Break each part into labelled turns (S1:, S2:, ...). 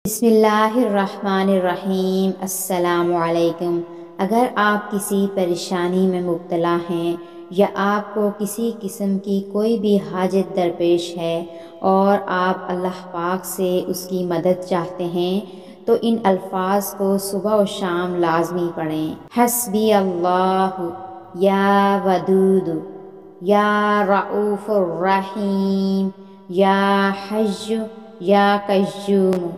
S1: بسم اللہ الرحمن الرحیم۔ السلام علیکم۔ اگر آپ کسی پریشانی میں مبتلا ہیں یا آپ کو کسی قسم کی کوئی بھی حاجت درپیش ہے اور آپ اللہ پاک سے اس کی مدد چاہتے ہیں تو ان الفاظ کو صبح و شام لازمی پڑھیں۔ حسبی اللہ یا ودود یا رؤوف الرحیم یا حی یا قیوم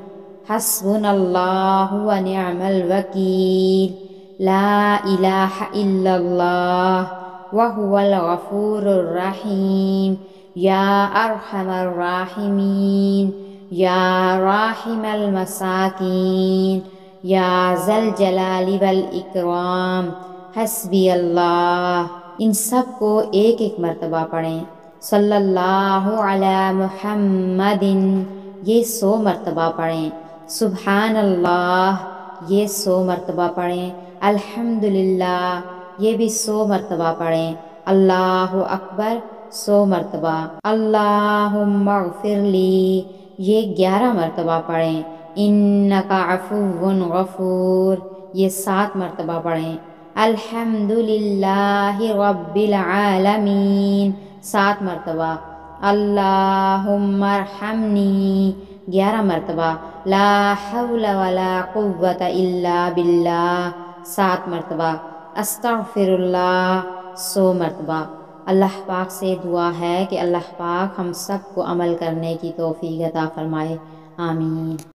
S1: حسبنا اللہ و نعم الوکیل لا الہ الا اللہ وہو الغفور الرحیم یا ارحم الراحمین یا راحم المساکین یا ذا الجلال والاکرام حسبی اللہ۔ ان سب کو ایک ایک مرتبہ پڑھیں۔ صلی اللہ علی محمد یہ 100 مرتبہ پڑھیں۔ سبحان اللہ یہ 100 مرتبہ پڑھیں۔ الحمدللہ یہ بھی 100 مرتبہ پڑھیں۔ اللہ اکبر 100 مرتبہ۔ اللہم اغفر لی یہ 11 مرتبہ پڑھیں۔ انک عفو غفور یہ 7 مرتبہ پڑھیں۔ الحمدللہ رب العالمین 7 مرتبہ۔ اللہم ارحمنی 11 مرتبہ۔ لا حول ولا قوة الا باللہ 7 مرتبہ۔ استغفر اللہ 100 مرتبہ۔ اللہ پاک سے دعا ہے کہ اللہ پاک ہم سب کو عمل کرنے کی توفیق عطا فرمائے۔ آمین۔